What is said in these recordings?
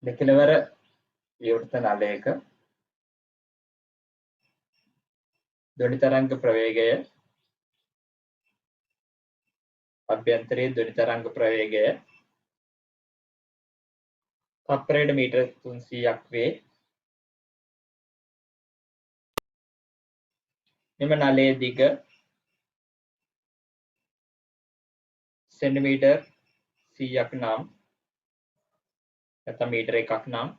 දෙකලවර විවෘත නලයක ධ්වනි තරංග ප්‍රවේගය අභ්‍යන්තරයේ ධ්වනි තරංග ප්‍රවේගය තප්පරයට මීටර 300ක් වේ. මෙම නලයේ දිග සෙන්ටිමීටර් 100ක් නම් නැත්නම් මීටර 1ක් නම්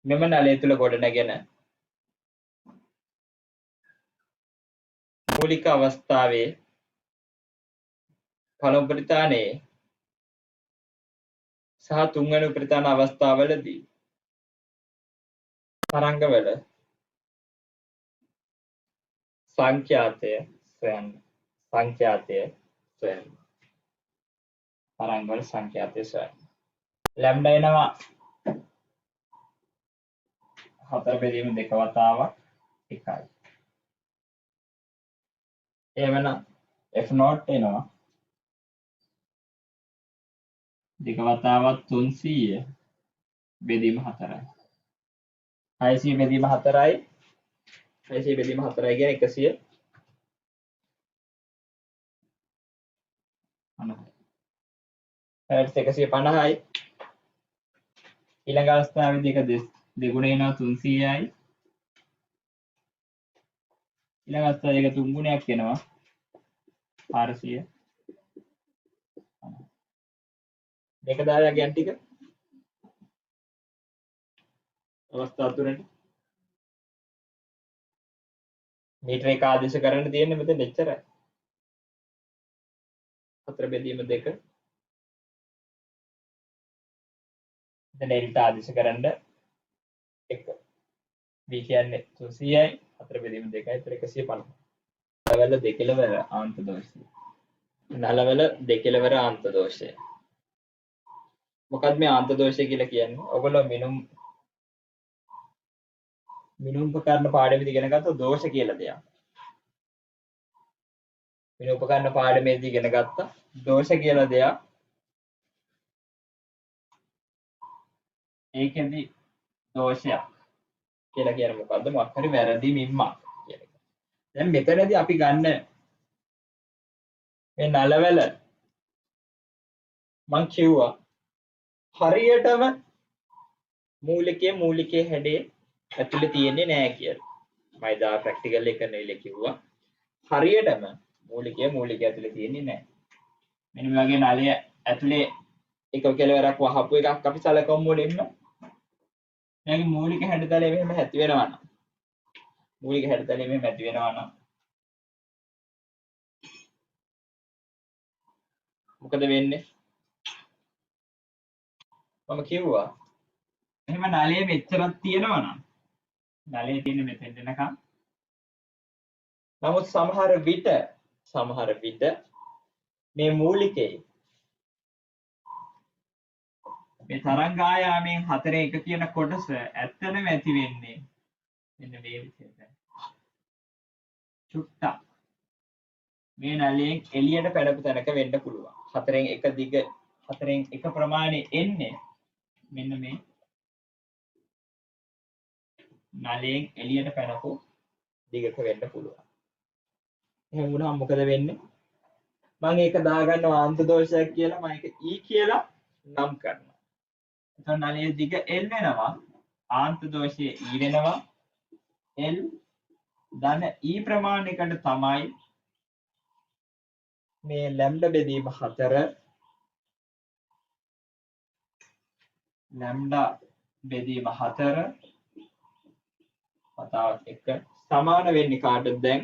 මෙම නලය තුල ගොඩනැගෙන මූලික අවස්ථාවේ පළමු ප්‍රතිතානයේ සහ තුන්වැනි ප්‍රතිතාන අවස්ථාවලදී තරංගවල සංඛ්‍යාතය සොයන්න. තරංගවල සංඛ්‍යාතය සොයන්න. ලැම්ඩා එනවා 4/2 වතාවක් 1යි. එවනම් f0 එනවා දෙක වතාවක් 300 බෙදීම 4යි. 600 බෙදීම 4යි. 600 බෙදීම 4යි කියන්නේ 150. හර්ට්ස් 150යි. ඊළඟ අවස්ථාවේදී එක දෙගුණ එනවා 300යි. ඊළඟ අවස්ථාවේ එක තුන් ගුණයක් එනවා 400. මේක දාලා යන් ටික අවස්ථා තුනට මීටර එක ආදේශ කරන්න තියෙන්නේ මෙතන එච්චරයි. 4/2 දැන් ඩෙල්ටා ආදේශ කරන්න 1 v කියන්නේ 300යි 4/2 ඒතර 150. නලවල දෙකලවර ආන්ත දෝෂය. නලවල දෙකලවර ආන්ත දෝෂය. මොකක්ද මේ ආන්ත දෝෂය කියලා කියන්නේ? ඔයගොල්ලෝ මිනුම් උපකරණ පාඩමේදී ඉගෙන ගත්ත දෝෂ කියලා දෙයක්. මිනුම් උපකරණ පාඩමේදී ඉගෙන ගත්ත දෝෂ කියලා දෙයක්. ඒකෙදි දෝෂයක් කියලා කියන්නේ මොකද්ද? මොකක් හරි වැරදි මිම්මක් කියන එක. දැන් මෙතනදී අපි ගන්න මේ නලවල මං කිව්වා හරියටම මූලිකයේ හැඩේ ඇතුලේ තියෙන්නේ නැහැ කියලා. මම දා ප්‍රැක්ටිකල් එක කරනවිල කිව්වා හරියටම මූලිකය ඇතුලේ තියෙන්නේ නැහැ. මෙන්න මේ වගේ නලය ඇතුලේ එක කෙලවරක් වහපු එකක් අපි සලකමු මුලින්ම. මේකේ මූලික හැඩතලය මෙහෙම ඇති වෙනවා නම් මොකද වෙන්නේ? මම කිව්වා එහෙම නලය මෙච්චරක් තියෙනවා නම් නලය තියෙන මෙතෙන් එනකම්. නමුත් සමහර විට මේ මූලිකයේ මේ තරංග ආයාමයෙන් 4 කියන කොටස ඇත්තටම ඇති වෙන්නේ මෙන්න මේ විදිහට. චුට්ටක් මේ නලයෙන් එළියට පැනපු තැනක වෙන්න පුළුවන්. 4න් 1 ප්‍රමාණය එන්නේ මෙන්න මේ නලයෙන් එළියට පැනපු දිගක වෙන්න පුළුවන්. එහෙනම් වුණාම මොකද වෙන්නේ? මම ඒක දාගන්නවා ආන්ත දෝෂයක් කියලා මම ඒක E කියලා නම් කරනවා. එතකොට නලයේ දිග L වෙනවා. ආන්ත දෝෂයේ E වෙනවා. L ධන E ප්‍රමාණයකට තමයි මේ ලැම්ඩා බෙදීම 4 වතාවක් 1 සමාන වෙන්නේ කාටද දැන්?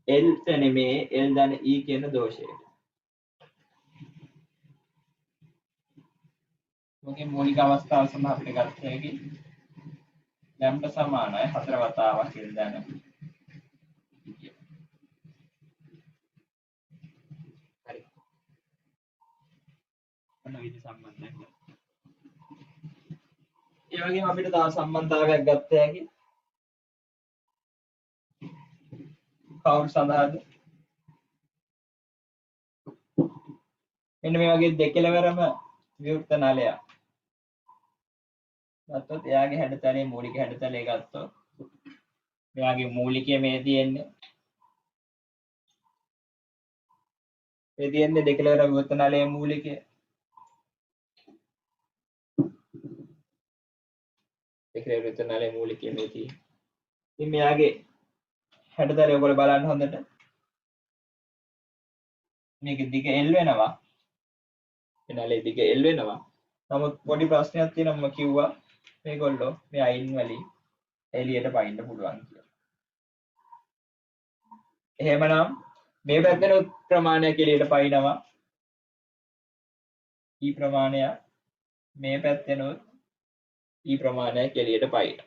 L නෙමේ L ධන E කියන දෝෂයට. මොකද මූලික අවස්ථාව සඳහා අපිට ගන්න හැකි ලැම්ඩා සමානයි 4 වතාවක් L ධන හරි. ඔන්න විදි සම්බන්ධයක්. ඒ වගේම අපිට තව සම්බන්ධතාවයක් ගන්න හැකි කවුරු සඳහාද? මෙන්න මේ වගේ දෙකලවරම විවෘත නලයක් ගත්තොත් එයාගේ හැඩතලයේ මූලික හැඩතලය ගත්තොත් මෙයාගේ මූලිකය මේ තියෙන්නේ දෙකලවර විවෘත නලයේ මූලිකය දෙකලවර විවෘත නලයේ මූලිකය මේ තියෙන්නේ. ඉතින් මෙයාගේ හැඩතලය ඔයගොල්ලෝ බලන්න හොඳට මේක දිග L වෙනවා. නලයේ දිග L වෙනවා. නමුත් පොඩි ප්‍රශ්නයක් තියෙනවා මම කිව්වා මේගොල්ලෝ මේ අයින් වලින් එළියට පයින්න පුළුවන් කියලා. එහෙමනම් මේ පැත්තෙන ප්‍රමාණයක් එළියට පයින්නවා. E ප්‍රමාණය මේ පැත්තෙන E ප්‍රමාණයක් එළියට පයින්න.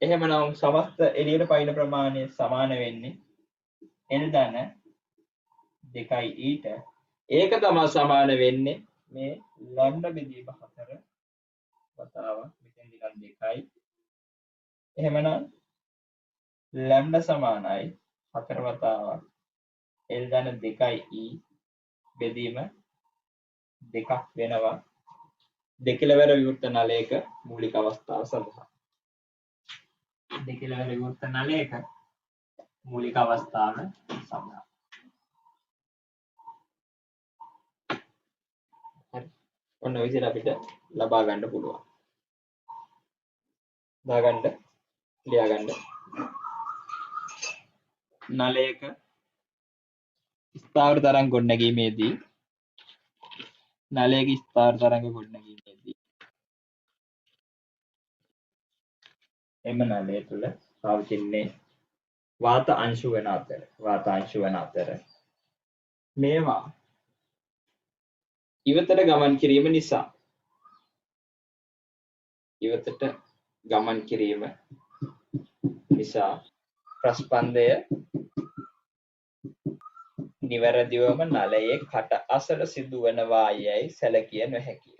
එහෙමනම් සමස්ත එළියට පයින්න ප්‍රමාණය සමාන වෙන්නේ L ධන 2යි ඊට. ඒක තමයි සමාන වෙන්නේ මේ ලැම්ඩා බෙදීම 4 වතාවක් මෙතෙන් නිකන් 2යි. එහෙමනම් ලැම්ඩා සමානයි 4 වතාවක් L ධන 2යි E බෙදීම 2ක් වෙනවා දෙකලවර විවෘත නලයක මූලික අවස්ථාව සඳහා. දෙකලවර විවෘත නලයක මූලික අවස්ථාව සඳහා. ඔන්න ඔය විදිහට අපිට ලබා ගන්න පුළුවන්. දාගන්න ලියා ගන්න. නලයක ස්ථාවර තරංග ගොඩනැගීමේදී නලයක ස්ථාවර තරංග ගොඩනැගීමේදී එම නලය තුළ පවතින්නේ වාත අංශු වන අතර මේවා ඉවතට ගමන් කිරීම නිසා ප්‍රස්පන්දය නිවැරදිවම නලයේ කට අසල සිදුවන වායයි සැලකිය නොහැකිය.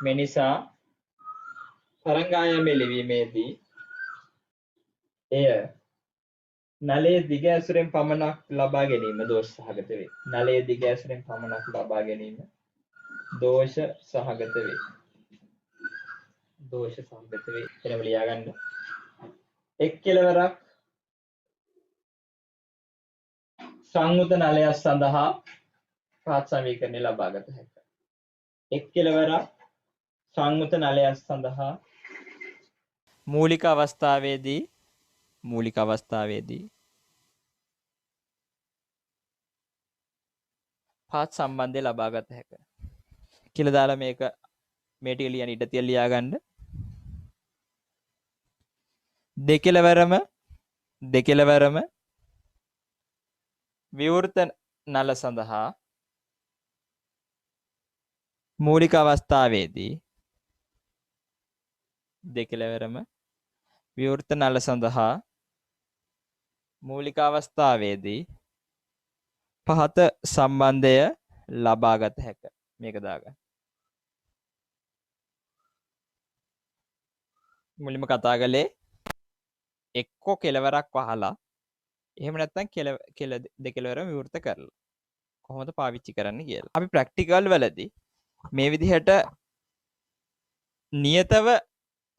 මේ නිසා තරංගායාමයේ ලිවීමේදී එය නලයේ දිග ඇසුරෙන් පමණක් ලබා ගැනීම දෝෂ සහගත වේ. නලයේ දිග ඇසුරෙන් පමණක් ලබා ගැනීම දෝෂ සහගත වේ. එනම ලියා ගන්න. එක් කෙලවරක් සංයුත නලයක් සඳහා පහත් සමීකරණය ලබාගත හැකිය. එක් කෙලවරක් සංයුත නලයක් සඳහා මූලික අවස්ථාවේදී පහත් සම්බන්ධය ලබාගත හැකිය. කියලා දාලා මේක මේ ටික ලියන්න ඉඩ තියලා ලියා ගන්න. දෙකලවරම විවෘත නල සඳහා මූලික අවස්ථාවේදී පහත සම්බන්ධය ලබාගත හැකිය. මේක දාගන්න. මුලින්ම කතා කළේ එක්කෝ කෙලවරක් වහලා එහෙම නැත්නම් දෙකලවර විවෘත කරලා කොහොමද පාවිච්චි කරන්න කියලා. අපි ප්‍රැක්ටිකල් වලදී මේ විදිහට නියතව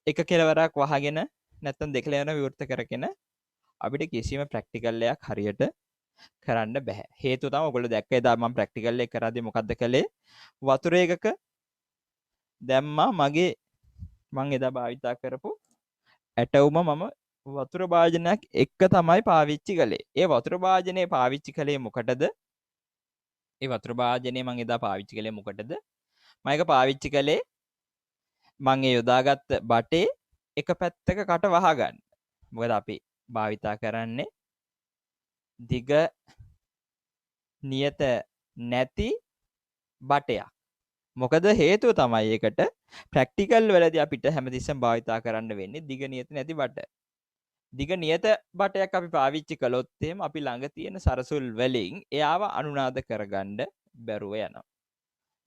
එක කෙලවරක් වහගෙන නැත්නම් දෙකලවර විවෘත කරගෙන අපිට කිසිම ප්‍රැක්ටිකල් එකක් හරියට කරන්න බෑ. හේතුව තමයි ඔයගොල්ලෝ දැක්ක එදා මම ප්‍රැක්ටිකල් එක කරද්දී මොකද්ද කළේ? වතුර එකක දැම්මා මම එදා භාවිතා කරපු ඇටවුම මම වතුර භාජනයක් එක්ක තමයි පාවිච්චි කළේ. ඒ වතුර භාජනය පාවිච්චි කළේ මොකටද? මම එදා පාවිච්චි කළේ මොකටද? මම ඒක පාවිච්චි කළේ මම ඒ යොදාගත්ත බටේ එක පැත්තක කට වහගන්න. මොකද අපි භාවිතා කරන්නේ දිග නියත නැති බටයක්. මොකද හේතුව තමයි ඒකට ප්‍රැක්ටිකල් වලදී අපිට හැමතිස්සෙම භාවිතා කරන්න වෙන්නේ දිග නියත නැති බට. දිග නියත බටයක් අපි පාවිච්චි කළොත් එහෙම අපි ළඟ තියෙන සරසුල් වලින් එයාව අනුනාද කරගන්න බැරුව යනවා.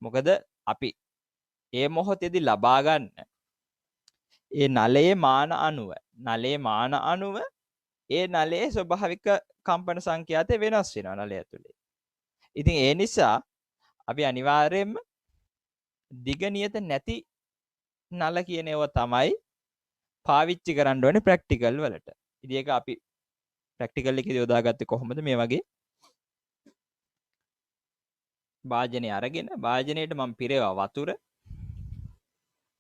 මොකද අපි ඒ මොහොතේදී ලබා ගන්න ඒ නලයේ මාන අණුව ඒ නලයේ ස්වභාවික කම්පන සංඛ්‍යාතය වෙනස් වෙනවා නලය ඇතුලේ. ඉතින් ඒ නිසා අපි අනිවාර්යයෙන්ම දිග නියත නැති නල කියන ඒවා තමයි පාවිච්චි කරන්න ඕනේ ප්‍රැක්ටිකල් වලට. ඉතින් ඒක අපි ප්‍රැක්ටිකල් එකේදී යොදාගත්තේ කොහොමද? මේ වගේ වාජනේ අරගෙන වාජනයේට මම පිරේවා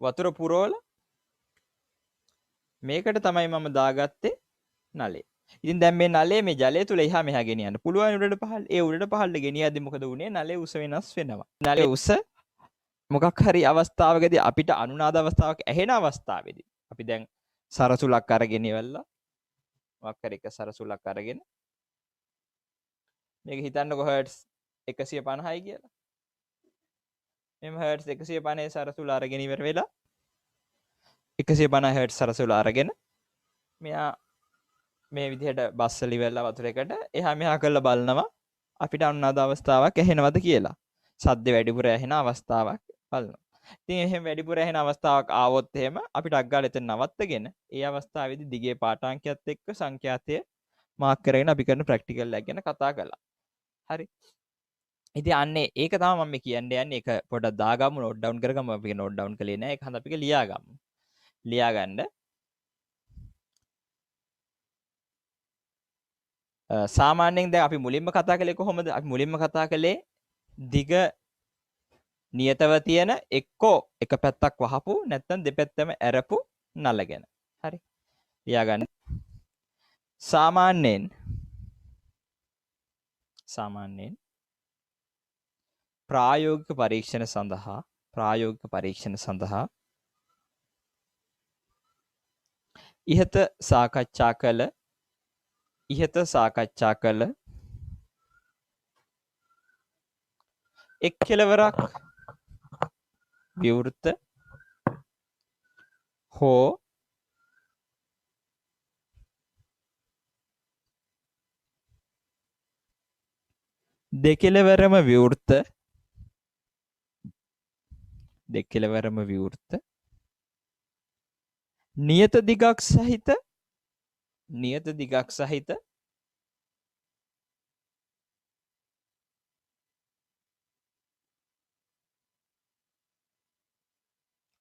වතුර පුරවල මේකට තමයි මම දාගත්තේ නලය. ඉතින් දැන් මේ නලය මේ ජලය තුල එහා මෙහා ගෙනියන්න පුළුවන් උඩට පහළ. ඒ උඩට පහළට ගෙනියද්දි මොකද වුනේ? නලයේ උස වෙනස් වෙනවා. නලයේ උස මොකක් හරි අවස්ථාවකදී අපිට අනුනාද අවස්ථාවක් ඇහෙන අවස්ථාවේදී අපි දැන් සරසුලක් අරගෙන ඉවල්ලා මොකක් හරි එක සරසුලක් අරගෙන මේක හිතන්නකො හර්ට්ස් 150යි කියලා. මෙම හර්ට්ස් 150 සරසුල අරගෙන ඉවර වෙලා 150 හර්ට්ස් සරසුල අරගෙන මෙයා මේ විදිහට බස්සලි වෙලා වතුරයකට එහා මෙහා කරලා බලනවා අපිට අනුනාද අවස්ථාවක් ඇහෙනවද කියලා. සද්ද වැඩිපුර ඇහෙන අවස්ථාවක් බලනවා. ඉතින් එහෙම වැඩිපුර ඇහෙන අවස්ථාවක් ආවොත් එහෙම අපිට අග්ගාල එතන නවත්තගෙන ඒ අවස්ථාවේදී දිගේ පාඨාංකයත් එක්ක සංඛ්‍යාතය මාක් කරගෙන අපි කරන ප්‍රැක්ටිකල් එක ගැන කතා කළා. හරි. ඉතින් අන්නේ ඒක තමයි මම කියන්න යන්නේ. ඒක පොඩ්ඩක් දාගමු නෝට් ඩවුන් කරගමු. අපි නෝට් ඩවුන් කළේ නැහැ. ඒක හන්ද අපි ලියාගමු. ලියාගන්න සාමාන්‍යයෙන් දැන් අපි මුලින්ම කතා කළේ කොහොමද? අපි මුලින්ම කතා කළේ දිග නියතව තියෙන එක්කෝ එක පැත්තක් වහපු නැත්නම් දෙපැත්තම ඇරපු නල ගැන. හරි. ලියාගන්න. සාමාන්‍යයෙන් ප්‍රායෝගික පරීක්ෂණ සඳහා ඉහත සාකච්ඡා කළ එක් කෙලවරක් විවෘත හෝ දෙකෙලවරම විවෘත නියත දිගක් සහිත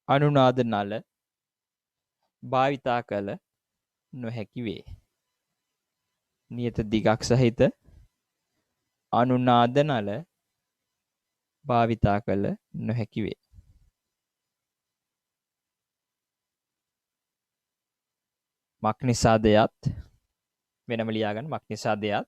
අනුනාද නල භාවිතා කළ නොහැකි වේ. නියත දිගක් සහිත අනුනාද නල භාවිතා කළ නොහැකි වේ. මක් නිසාදයත් වෙනම ලියාගන්න. මක් නිසාදයත්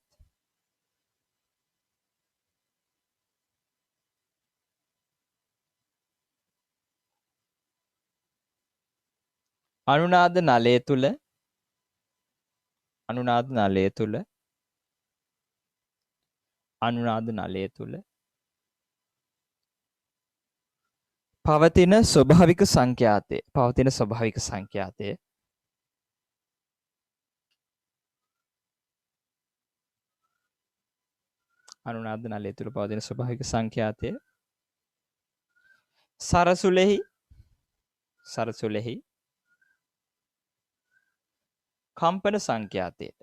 අනුනාද නලය තුල පවතින ස්වභාවික සංඛ්‍යාතය අනුනාද නලය තුල පවතින ස්වභාවික සංඛ්‍යාතය සරසුලෙහි කම්පන සංඛ්‍යාතයට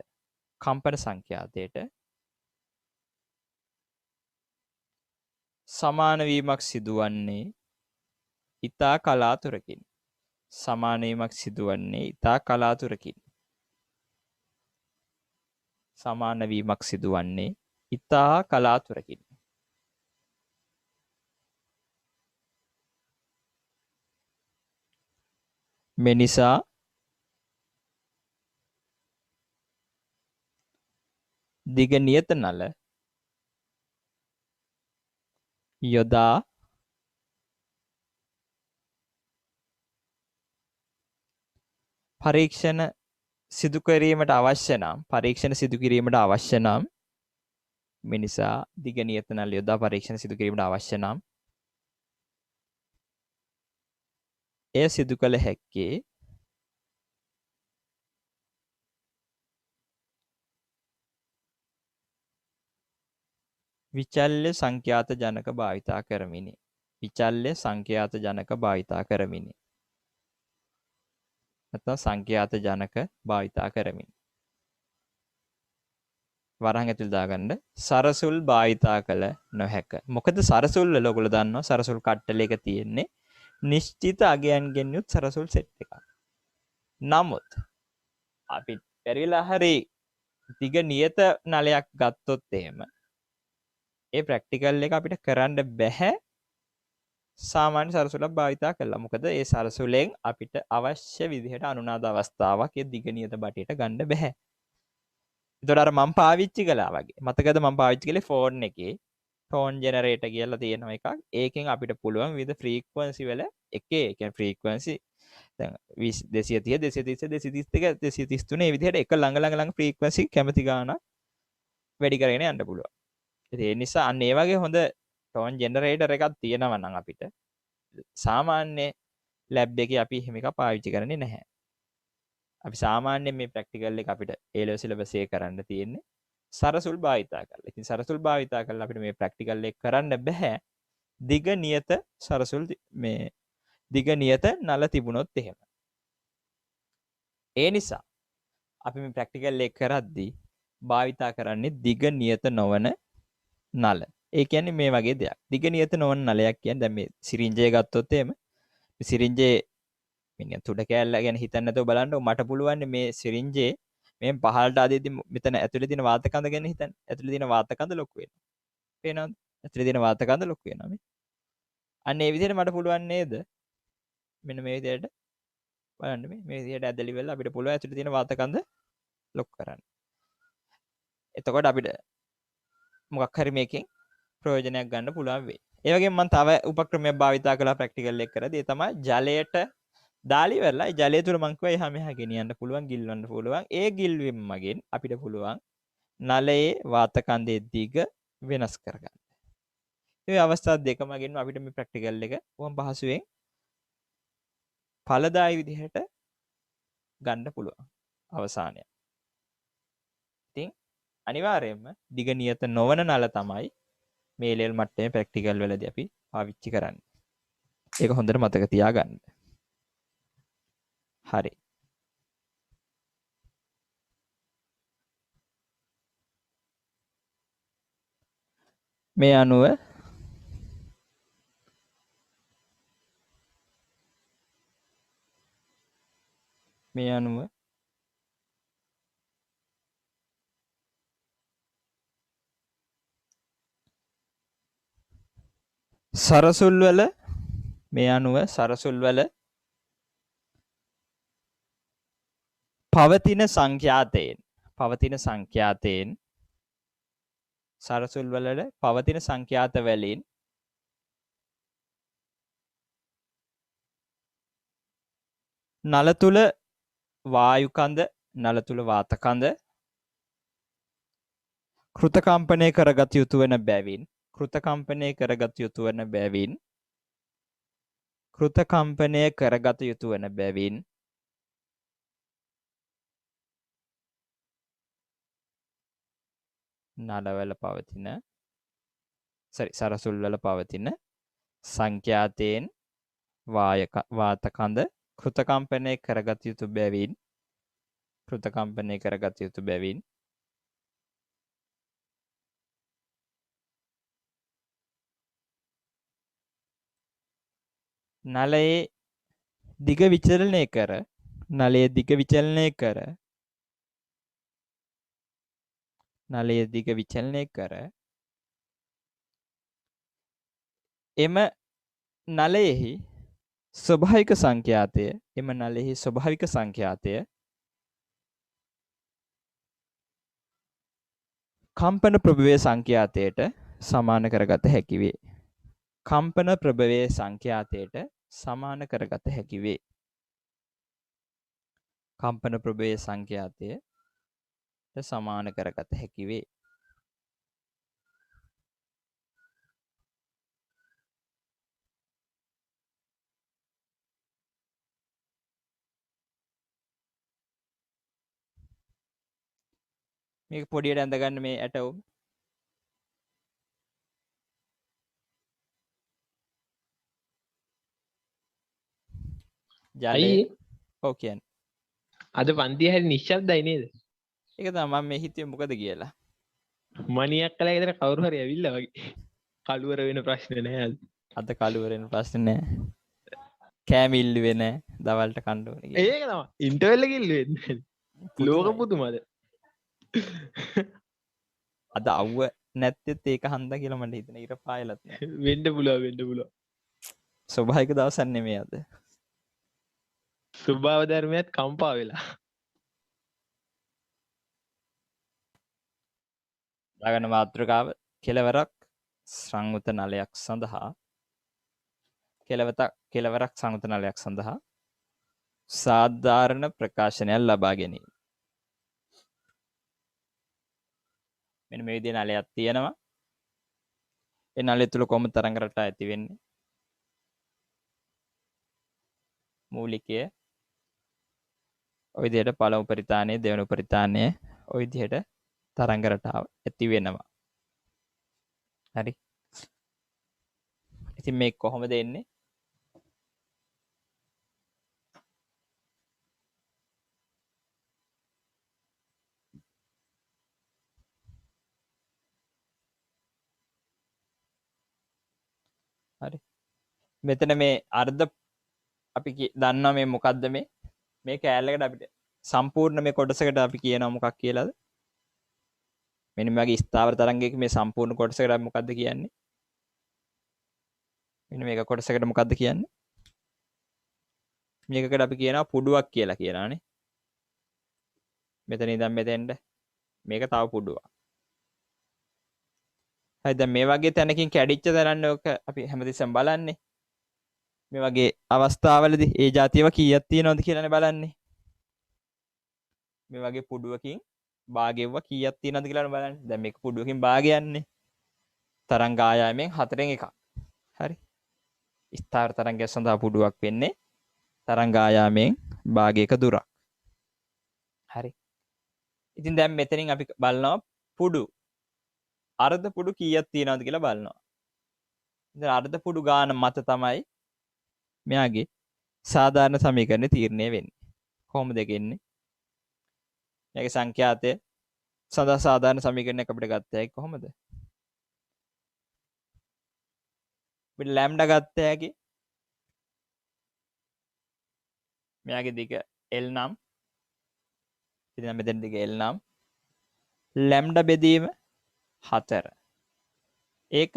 සමාන වීමක් සිදුවන්නේ ඉතා කලාතුරකින්. මෙනිසා දිග නියත නල යොදා පරීක්ෂණ සිදු කිරීමට අවශ්‍ය නම් එය සිදු කළ හැක්කේ විචල්්‍ය සංඛ්‍යාත ජනක භාවිතා කරමිනි. නැත්නම් සංඛ්‍යාත ජනක භාවිතා කරමිනි. වරහන් ඇතුළේ දාගන්න සරසුල් භාවිතා කළ නොහැක. මොකද සරසුල් වල ඔයගොල්ලෝ දන්නවා සරසුල් කට්ටලයක තියෙන්නේ නිශ්චිත අගයන්ගෙන් යුත් සරසුල් සෙට් එකක්. නමුත් අපි පෙරවිලා හරි දිග නියත නලයක් ගත්තොත් එහෙම ඒ ප්‍රැක්ටිකල් එක අපිට කරන්න බැහැ සාමාන්‍ය සරසුලක් භාවිතා කළා. මොකද ඒ සරසුලෙන් අපිට අවශ්‍ය විදිහට අනුනාද අවස්ථාවක් ඒ දිග නියත බටේට ගන්න බැහැ. ඒතකොට අර මම පාවිච්චි කළා වගේ. මතකද මම පාවිච්චි කළේ ෆෝන් එකේ ටෝන් ජෙනරේටර් කියලා තියෙනවා එකක්. ඒකෙන් අපිට පුළුවන් විවිධ ෆ්‍රීකවන්සි වල එකේ කියන්නේ ෆ්‍රීකවන්සි දැන් 230 230 232 233 මේ විදිහට එක ළඟ ෆ්‍රීකවන්සි කැමති ගානක් වැඩි කරගෙන යන්න පුළුවන්. ඒ නිසා අන්න ඒ වගේ හොඳ ටෝන් ජෙනරේටර් එකක් තියෙනවා නම් අපිට සාමාන්‍ය ලැබ් එකේ අපි එහෙම එකක් පාවිච්චි කරන්නේ නැහැ. අපි සාමාන්‍යයෙන් මේ ප්‍රැක්ටිකල් එක අපිට A level syllabus එකේ කරන්න තියෙන්නේ සරසුල් භාවිතා කරලා. ඉතින් සරසුල් භාවිතා කරලා අපිට මේ ප්‍රැක්ටිකල් එක කරන්න බෑ දිග නියත සරසුල් මේ දිග නියත නල තිබුණොත් එහෙම. ඒ නිසා අපි මේ ප්‍රැක්ටිකල් එක කරද්දී භාවිතා කරන්නේ දිග නියත නොවන නල. ඒ කියන්නේ මේ වගේ දෙයක්. දිග නියත නොවන නලයක් කියන්නේ දැන් මේ සිරින්ජය ගත්තොත් එහෙම සිරින්ජේ මිනිහ තුඩ කෑල්ල ගැන හිතන්න නැතුව බලන්න මට පුළුවන් මේ සිරින්ජේ මේ පහළට ආදීදී මෙතන ඇතුලේ තියෙන වාත කඳ ගැන හිතන්න. ඇතුලේ තියෙන වාත කඳ ලොකු වෙනවා. පේනවද? ඇතුලේ තියෙන වාත කඳ ලොකු වෙනවා මේ. අන්න ඒ විදිහට මට පුළුවන් නේද? මෙන්න මේ විදිහට බලන්න මේ විදිහට ඇදලි වෙලා අපිට පුළුවන් ඇතුලේ තියෙන වාත කඳ ලොක් කරන්න. එතකොට අපිට මොකක් හරි මේකෙන් ප්‍රයෝජනයක් ගන්න පුළුවන් වෙයි. ඒ වගේම මම තව උපක්‍රමයක් භාවිතා කළා ප්‍රැක්ටිකල් එක කරද්දී. ඒ තමයි ජලයට දාලි වෙරලා ජලය තුල මං කිව්වා එහා මෙහා ගෙනියන්න පුළුවන්, ගිල්වන්න පුළුවන්. ඒ ගිල්වීම මගින් අපිට පුළුවන් නලයේ වාත කඳේ දිග වෙනස් කරගන්න. මේ අවස්ථා දෙක මගින් අපිට මේ ප්‍රැක්ටිකල් එක කොහොම පහසුවෙන් ඵලදායී විදිහට ගන්න පුළුවන් අවසානය. ඉතින් අනිවාර්යයෙන්ම දිග නියත නොවන නල තමයි මේ ලෙවල් මට්ටමේ ප්‍රැක්ටිකල් වලදී අපි පාවිච්චි කරන්නේ. ඒක හොඳට මතක තියාගන්න. හරි. මේ අනුව සරසුල් වල පවතින සංඛ්‍යාතයෙන් සරසුල් වල පවතින සංඛ්‍යාත වලින් නල තුල වායු කඳ නල තුල වාත කඳ කෘතකම්පනය කරගත යුතු වන බැවින් නලවල පවතින සරසුල් වල පවතින සංඛ්‍යාතයෙන් වාත කඳ කෘතකම්පනය කරගත යුතු බැවින් නලයේ දිග විචලනය කර එම නලයෙහි ස්වභාවික සංඛ්‍යාතය කම්පන ප්‍රභවයේ සංඛ්‍යාතයට සමාන කරගත හැකි වේ. කම්පන ප්‍රභවයේ සංඛ්‍යාතයට සමාන කරගත හැකි වේ. කම්පන ප්‍රභවයේ සංඛ්‍යාතයට සමාන කරගත හැකි වේ. මේක පොඩියට ඇඳගන්න මේ ඇටවුම්. ජලය ඔව් කියන්නේ. අද පන්තිය හැරි නිශ්ශබ්දයි නේද? ඒක තමයි මම මේ හිතුවේ මොකද කියලා. මනියක් කලා ගෙදර කවුරු හරි ඇවිල්ලා වගේ කළුවර වෙන ප්‍රශ්න නෑ අද. අද කළුවරෙන් ප්‍රශ්න නෑ. කෑම ඉල්ලුවේ නෑ. දවල්ට කන්න ඕනේ කියලා. ඒක තමයි ඉන්ටර්වෙල් එකේ ඉල්ලුවේ ලෝක පුදුමයි. පුදුමද. අද අවුව නැත්තෙත් ඒක හන්දා කියලා මට හිතෙන. ඉර පායලත් නෑ. වෙන්න පුළුවන්. ස්වභාවික දවසක් නෙමෙයි අද. ස්වභාව ධර්මයත් කම්පා වෙලා. දාගන්න මාතෘකාව කෙලවරක් සංයුත නලයක් සඳහා කෙලවරක් සංයුත නලයක් සඳහා සාධාරණ ප්‍රකාශනයක් ලබා ගැනීම. මෙන්න මේ විදිහේ නලයක් තියෙනවා. ඒ නලය තුල කොහොමද තරංග රටා ඇති වෙන්නේ? මූලිකය ওই විදිහට පළමු පරිතාණයේ දෙවන පරිතාණයේ ওই විදිහට තරංග රටාව ඇති වෙනවා. හරි. ඉතින් මේක කොහොමද එන්නේ? හරි. මෙතන මේ අර්ධ අපි දන්නවා මේ මොකද්ද මේ කෑල්ලකට අපිට සම්පූර්ණ මේ කොටසකට අපි කියනවා මොකක් කියලාද? මෙන්න මේ වගේ ස්ථාවර තරංගයක මේ සම්පූර්ණ කොටසකට අපි මොකද්ද කියන්නේ? මෙන්න මේක කොටසකට මොකද්ද කියන්නේ? මේකකට අපි කියනවා පුඩුවක් කියලා කියනවානේ. මෙතන ඉඳන් මෙතෙන්ට මේක තව පුඩුවක්. හරි දැන් මේ වගේ තැනකින් කැඩිච්ච තැනන්න ඔක අපි හැමතිස්සෙම බලන්නේ. මේ වගේ අවස්ථාවලදී ඒ જાතියව කීයක් තියෙනවද කියලානේ බලන්නේ. මේ වගේ පුඩුවකින් භාගෙව්ව කීයක් තියෙනවද කියලානේ බලන්නේ. දැන් මේක පුඩුවකින් භාගයන්නේ. තරංග ආයාමයෙන් 4න් එකක්. හරි. ස්ථාවර තරංගය සඳහා පුඩුවක් වෙන්නේ තරංග ආයාමයෙන් භාගයක දුරක්. හරි. ඉතින් දැන් මෙතනින් අපි බලනවා පුඩු අර්ධ පුඩු කීයක් තියෙනවද කියලා බලනවා. ඉතින් අර්ධ පුඩු ගාන මත තමයි මෙයාගේ සාධාරණ සමීකරණය තීරණය වෙන්නේ. කොහොමද දෙකෙන්නේ? මේකේ සංඛ්‍යාතය සදා සාධාරණ සමීකරණයක් අපිට ගත්ත හැකි කොහොමද? අපිට ලැම්ඩා ගත්ත හැකි මෙයාගේ දිග L නම් ඉතින් මෙතන දිග L නම් ලැම්ඩා බෙදීම 4. ඒක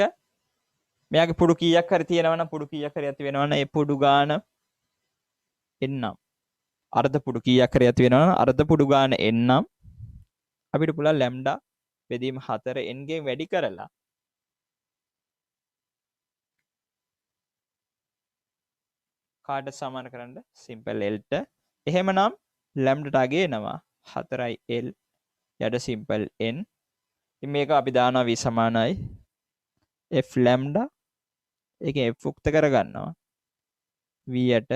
මෙයාගේ පුඩු කීයක් හරි තියෙනවනම් පුඩු කීයක් හරි ඇති වෙනවනම් ඒ පුඩු ගාන එන්නම් අර්ධ පුඩු කීයක් හරි ඇති වෙනවනම් අර්ධ පුඩු ගාන එන්නම් අපිට පුළුවන් ලැම්ඩා බෙදීම 4 n ගෙන් වැඩි කරලා කාට සමාන කරන්න සිම්පල් L ට එහෙමනම් ලැම්ඩාට අගේ එනවා 4යි L යට සිම්පල් n ඉතින් මේක අපි දානවා v සමානයි f ලැම්ඩා ඒකෙන් f උක්ත කරගන්නවා v යට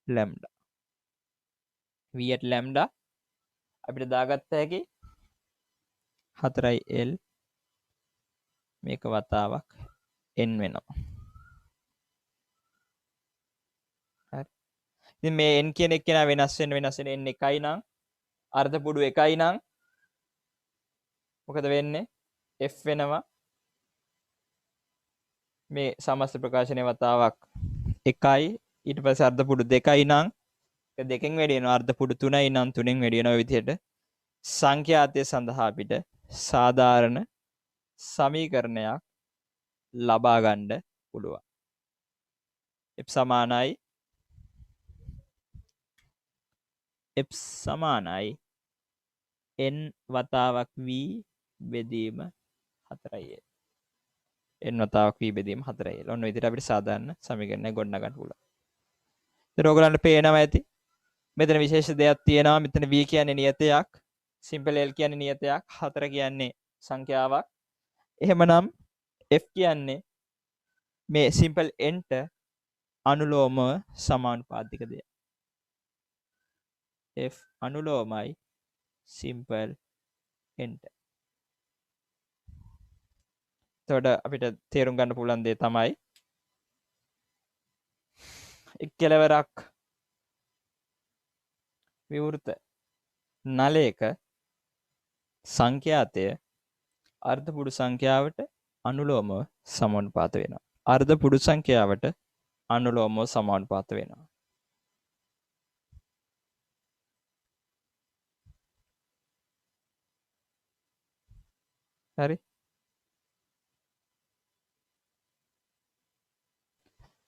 ලැම්ඩා v යට ලැම්ඩා අපිට දාගත්ත හැකි 4යි L මේක වතාවක් n වෙනවා. හරි. ඉතින් මේ n කියන එක කෙනා වෙනස් වෙන n එකයි නම් අර්ධ පුඩු එකයි නම් මොකද වෙන්නේ? f වෙනවා මේ සමස්ත ප්‍රකාශනයේ වතාවක් 1යි ඊට පස්සේ අර්ධ පුඩු 2යි නම් දෙකෙන් වැඩි වෙනවා අර්ධ පුඩු 3යි නම් 3ෙන් වැඩි වෙනවා. ඔය විදිහට සංඛ්‍යාතය සඳහා අපිට සාධාරණ සමීකරණයක් ලබා ගන්න පුළුවන්. f සමානයි n වතාවක් v බෙදීම 4යි l. n වතාවක් v බෙදීම 4යි l. ඔන්න ඔය විදිහට අපිට සාධාරණ සමීකරණයක් ගොඩනගන්න පුළුවන්. ඒතර ඔයගලන්ට පේනවා ඇති. මෙතන විශේෂ දෙයක් තියෙනවා. මෙතන v කියන්නේ නියතයක්, සිම්පල් l කියන්නේ නියතයක්, 4 කියන්නේ සංඛ්‍යාවක්. එහෙමනම් f කියන්නේ මේ සිම්පල් n ට අනුලෝමව සමානුපාතික දෙයක්. f අනුලෝමයි සිම්පල් n ට. එතකොට අපිට තේරුම් ගන්න පුළුවන් දේ තමයි එක් කෙලවරක් විවෘත නලයක සංඛ්‍යාතය අර්ධ පුඩු සංඛ්‍යාවට අනුලෝමව සමානුපාත වෙනවා. අර්ධ පුඩු සංඛ්‍යාවට අනුලෝමව සමානුපාත වෙනවා. හරි.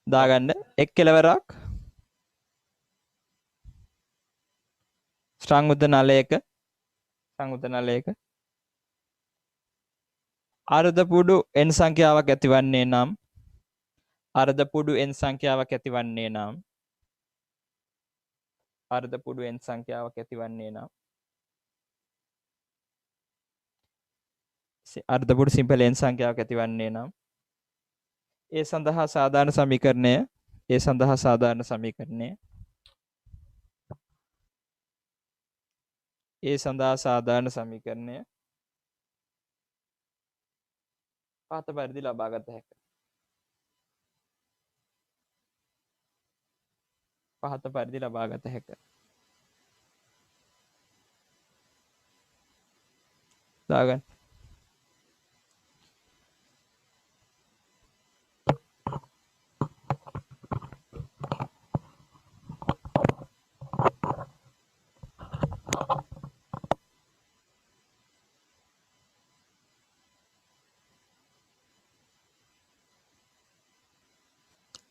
දාගන්න එක් කෙලවරක් සංයුත නලයක අර්ධ පුඩු n සංඛ්‍යාවක් ඇතිවන්නේ නම් අර්ධ පුඩු n සංඛ්‍යාවක් ඇතිවන්නේ නම් අර්ධ පුඩු n සංඛ්‍යාවක් ඇතිවන්නේ නම් අර්ධ පුඩු සිම්පල් n සංඛ්‍යාවක් ඇතිවන්නේ නම් ඒ සඳහා සාධාරණ සමීකරණය පහත පරිදි ලබාගත හැකිය. දාගන්න.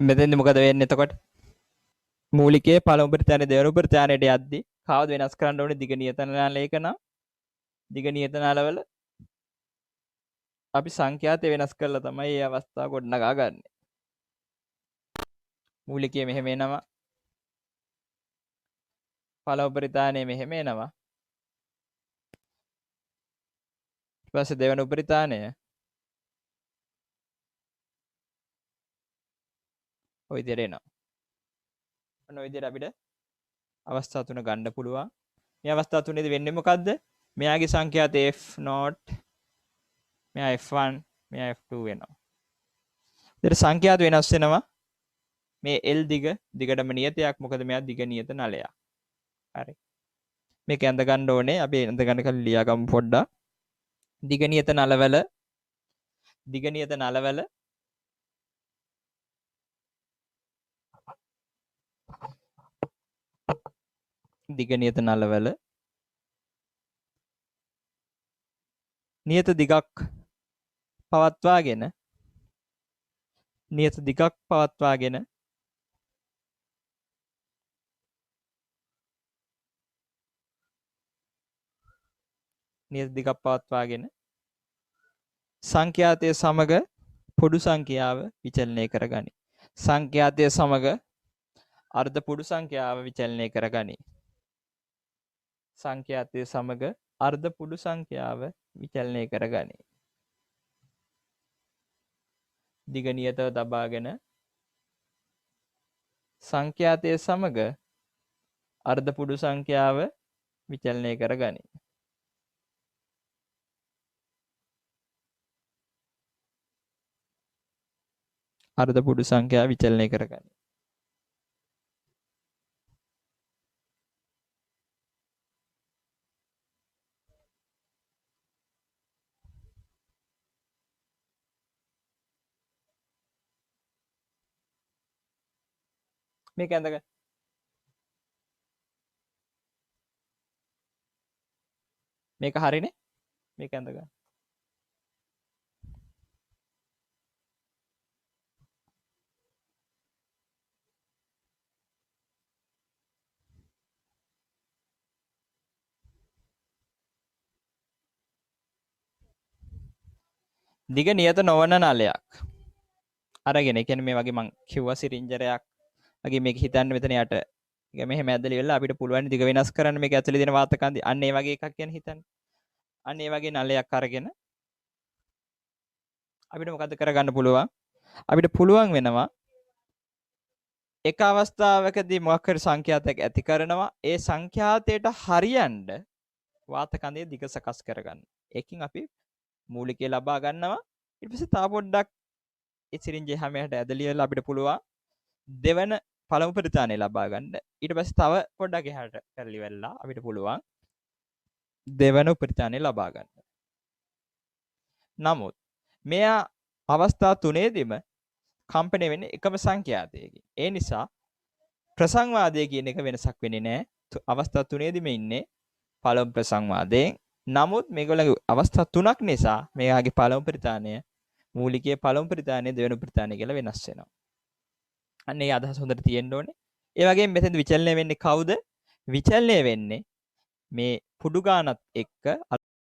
මෙතෙන්දි මොකද වෙන්නේ එතකොට? මූලිකයේ පළමු ප්‍රත්‍යානේ දෙවන ප්‍රත්‍යානයට යද්දී කවද වෙනස් කරන්න ඕනේ දිග නියතනාලයක නම් දිග නියතනාලවල අපි සංඛ්‍යාත වෙනස් කරලා තමයි මේ අවස්ථාව ගොඩනගා ගන්න. මූලිකයේ මෙහෙම එනවා. පළමු ප්‍රත්‍යානේ මෙහෙම එනවා. ඊට පස්සේ දෙවන ප්‍රත්‍යානය ඔය විදිහට එනවා. ඔන්න ඔය විදිහට අපිට අවස්ථා තුන ගන්න පුළුවන්. මේ අවස්ථා තුනේදී වෙන්නේ මොකද්ද? මෙයාගේ සංඛ්‍යාත f0, මෙයා f1, මෙයා f2 වෙනවා. ඊට සංඛ්‍යාත වෙනස් වෙනවා. මේ l දිගටම නියතයක්. මොකද මෙයා දිග නියත නලයක්. හරි. මේක ඇඳ ගන්න ඕනේ. අපි ඇඳ ගන්න කලින් ලියා ගමු පොඩ්ඩක්. දිග නියත නලවල නියත දිගක් පවත්වාගෙන නියත දිගක් පවත්වාගෙන සංඛ්‍යාතය සමග පොඩු සංඛ්‍යාව විචලනය කරගනි. සංඛ්‍යාතය සමග අර්ධ පොඩු සංඛ්‍යාව විචලනය කරගනි. සංඛ්‍යාතය සමග අර්ධ පුඩු සංඛ්‍යාව විචලනය කරගනි. දිග නියතව තබාගෙන සංඛ්‍යාතය සමග අර්ධ පුඩු සංඛ්‍යාව විචලනය කරගනි. අර්ධ පුඩු සංඛ්‍යාව විචලනය කරගනි. මේක ඇඳගන්න. මේක හරිනේ. මේක ඇඳගන්න. දිග නියත නොවන නලයක් අරගෙන, ඒ කියන්නේ මේ වගේ මං කිව්වා සිරින්ජරයක් වගේ මේක හිතන්න මෙතන යට. ඒක මෙහෙම ඇදලි වෙලා අපිට පුළුවන් දිග වෙනස් කරන්න මේක ඇතුලේ දෙන වාතකන්දි. අන්න ඒ වගේ එකක් ගැන හිතන්න. අන්න ඒ වගේ නලයක් අරගෙන අපිට මොකද කරගන්න පුළුවන්? අපිට පුළුවන් වෙනවා එක අවස්ථාවකදී මොකක් හරි සංඛ්‍යාතයක් ඇති කරනවා. ඒ සංඛ්‍යාතයට හරියන්න වාතකන්දේ දිග සකස් කරගන්න. ඒකින් අපි මූලිකය ලබා ගන්නවා. ඊට පස්සේ තා පොඩ්ඩක් ඒ සිරින්ජය හැමයට ඇදලි වෙලා අපිට පුළුවන් දෙවන පළමු ප්‍රතිස්ථානය ලබා ගන්න. ඊට පස්සේ තව පොඩ්ඩක් එහාට කරලි වෙලා අපිට පුළුවන් දෙවන ප්‍රතිස්ථානය ලබා ගන්න. නමුත් මෙයා අවස්ථා තුනේදීම කම්පණය වෙන්නේ එකම සංඛ්‍යාතයකින්. ඒ නිසා ප්‍රසංවාදය කියන එක වෙනසක් වෙන්නේ නැහැ. අවස්ථා තුනේදීම ඉන්නේ පළමු ප්‍රසංවාදයෙන්. නමුත් මේගොල්ලන්ගේ අවස්ථා තුනක් නිසා මෙයාගේ පළමු ප්‍රතිතානය මූලිකයේ පළමු ප්‍රතිතානය දෙවෙනි ප්‍රතිතානය කියලා වෙනස් වෙනවා. අන්න ඒ අදහස හොඳට තියෙන්න ඕනේ. ඒ වගේම මෙතෙන්ද විචලනය වෙන්නේ කවුද? විචලනය වෙන්නේ මේ පුඩු ගානත් එක්ක